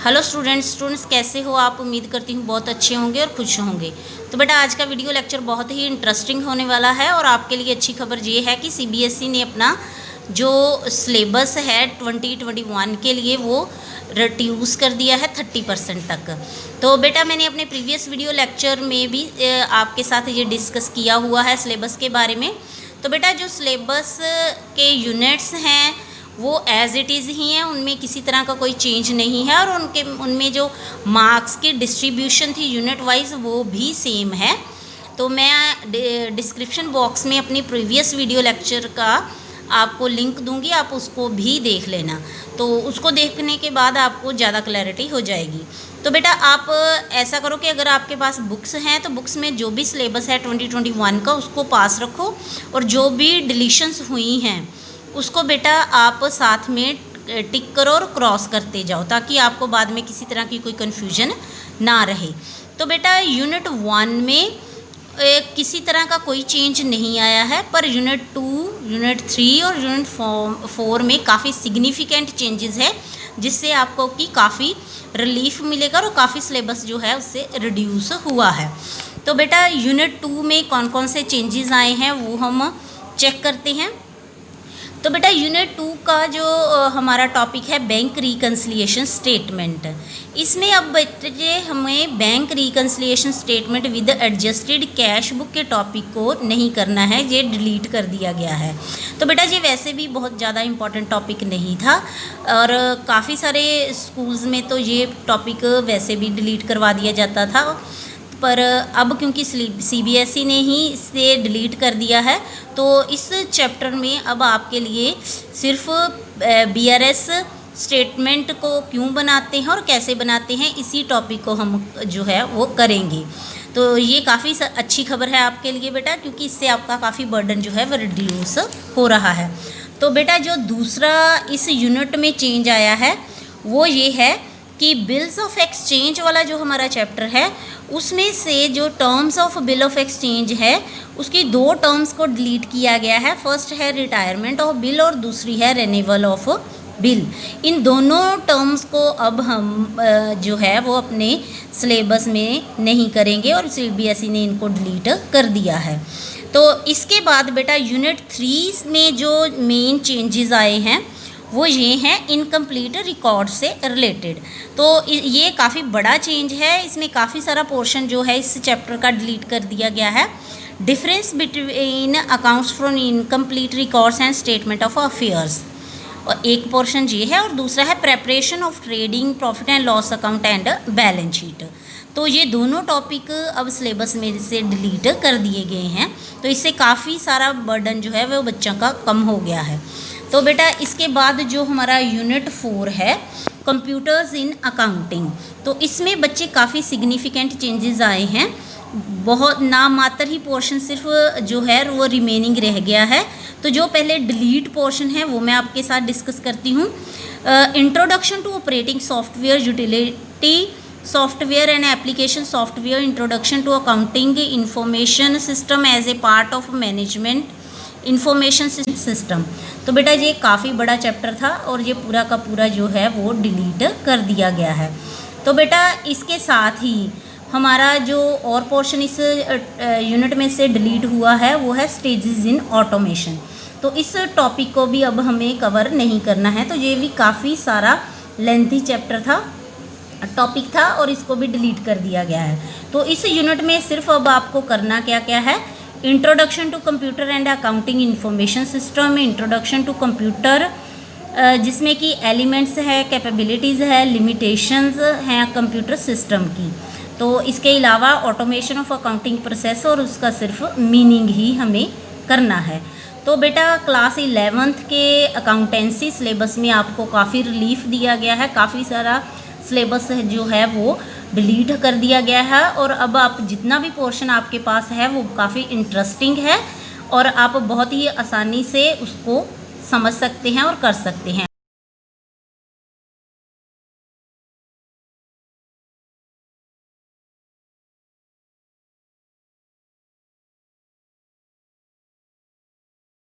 Hello students कैसे हो आप। उम्मीद करती हूँ बहुत अच्छे होंगे और खुश होंगे। तो बेटा आज का वीडियो लेक्चर बहुत ही इंटरेस्टिंग होने वाला है और आपके लिए अच्छी खबर ये है कि सीबीएसई ने अपना जो सिलेबस है 2021 के लिए वो रिड्यूस कर दिया है 30% तक। तो बेटा मैंने अपने प्रीवियस वीडियो लेक्चर में भी आपके साथ ये डिस्कस किया हुआ है सिलेबस के बारे में। तो बेटा जो सिलेबस के यूनिट्स हैं वो एज़ इट इज़ ही हैं, उनमें किसी तरह का कोई चेंज नहीं है और उनमें जो मार्क्स की डिस्ट्रीब्यूशन थी यूनिट वाइज वो भी सेम है। तो मैं डिस्क्रिप्शन बॉक्स में अपनी प्रीवियस वीडियो लेक्चर का आपको लिंक दूंगी, आप उसको भी देख लेना। तो उसको देखने के बाद आपको ज़्यादा क्लैरिटी हो जाएगी। तो बेटा आप ऐसा करो कि अगर आपके पास बुक्स हैं तो बुक्स में जो भी सिलेबस है 2021 का उसको पास रखो और जो भी डिलीशंस हुई हैं उसको बेटा आप साथ में टिक करो और क्रॉस करते जाओ ताकि आपको बाद में किसी तरह की कोई कन्फ्यूजन ना रहे। तो बेटा यूनिट 1 में किसी तरह का कोई चेंज नहीं आया है, पर यूनिट 2, यूनिट 3 और यूनिट 4 में काफ़ी सिग्निफिकेंट चेंजेस है जिससे आपको कि काफ़ी रिलीफ मिलेगा और काफ़ी सिलेबस जो है उससे रिड्यूस हुआ है। तो बेटा यूनिट 2 में कौन कौन से चेंजेस आए हैं वो हम चेक करते हैं। तो बेटा यूनिट 2 का जो हमारा टॉपिक है बैंक रिकन्सिलिएशन स्टेटमेंट, इसमें अब बच्चे हमें bank reconciliation statement with adjusted cash book के टॉपिक को नहीं करना है, ये डिलीट कर दिया गया है। तो बेटा ये वैसे भी बहुत ज़्यादा इम्पॉर्टेंट टॉपिक नहीं था और काफ़ी सारे स्कूल्स में तो ये टॉपिक वैसे भी डिलीट करवा दिया जाता था, पर अब क्योंकि सीबीएसई ने ही इसे डिलीट कर दिया है तो इस चैप्टर में अब आपके लिए सिर्फ बीआरएस स्टेटमेंट को क्यों बनाते हैं और कैसे बनाते हैं इसी टॉपिक को हम जो है वो करेंगे। तो ये काफ़ी अच्छी खबर है आपके लिए बेटा, क्योंकि इससे आपका काफ़ी बर्डन जो है वो रिड्यूस हो रहा है। तो बेटा जो दूसरा इस यूनिट में चेंज आया है वो ये है कि बिल्स ऑफ एक्सचेंज वाला जो हमारा चैप्टर है उसमें से जो terms of bill of exchange है उसकी 2 टर्म्स को डिलीट किया गया है। फर्स्ट है रिटायरमेंट ऑफ बिल और दूसरी है रिन्यूअल ऑफ बिल। इन दोनों टर्म्स को अब हम जो है वो अपने सिलेबस में नहीं करेंगे और सीबीएसई ने इनको डिलीट कर दिया है। तो इसके बाद बेटा यूनिट 3 में जो मेन चेंजेस आए हैं वो ये हैं इनकम्प्लीट रिकॉर्ड से रिलेटेड। तो ये काफ़ी बड़ा चेंज है, इसमें काफ़ी सारा पोर्शन जो है इस चैप्टर का डिलीट कर दिया गया है। Difference between accounts from incomplete records and statement of affairs, और एक पोर्शन ये है और दूसरा है preparation of trading profit and loss account and balance sheet. तो ये दोनों टॉपिक अब सिलेबस में से डिलीट कर दिए गए हैं, तो इससे काफ़ी सारा बर्डन जो है वो बच्चों का कम हो गया है। तो बेटा इसके बाद जो हमारा यूनिट 4 है कंप्यूटर्स इन अकाउंटिंग, तो इसमें बच्चे काफ़ी सिग्निफिकेंट चेंजेस आए हैं। बहुत नाम मात्र ही पोर्शन सिर्फ जो है वो रिमेनिंग रह गया है। तो जो पहले डिलीट पोर्शन है वो मैं आपके साथ डिस्कस करती हूँ। Introduction to operating software, utility software and application software, introduction to accounting information system as a part of management information system. तो बेटा ये काफ़ी बड़ा चैप्टर था और ये पूरा का पूरा जो है वो डिलीट कर दिया गया है। तो बेटा इसके साथ ही हमारा जो और पोर्शन इस यूनिट में से डिलीट हुआ है वो है स्टेजेस इन ऑटोमेशन। तो इस टॉपिक को भी अब हमें कवर नहीं करना है। तो ये भी काफ़ी सारा लेंथी चैप्टर था, टॉपिक था और इसको भी डिलीट कर दिया गया है। तो इस यूनिट में सिर्फ अब आपको करना क्या क्या है, introduction to computer and accounting information system, introduction to computer जिसमें कि एलिमेंट्स है, कैपेबिलिटीज़ है, लिमिटेशंस हैं कंप्यूटर सिस्टम की। तो इसके अलावा ऑटोमेशन ऑफ अकाउंटिंग प्रोसेस और उसका सिर्फ मीनिंग ही हमें करना है। तो बेटा क्लास 11th के अकाउंटेंसी सिलेबस में आपको काफ़ी रिलीफ दिया गया है, काफ़ी सारा सिलेबस जो है वो डिलीट कर दिया गया है और अब आप जितना भी पोर्शन आपके पास है वो काफ़ी इंटरेस्टिंग है और आप बहुत ही आसानी से उसको समझ सकते हैं और कर सकते हैं।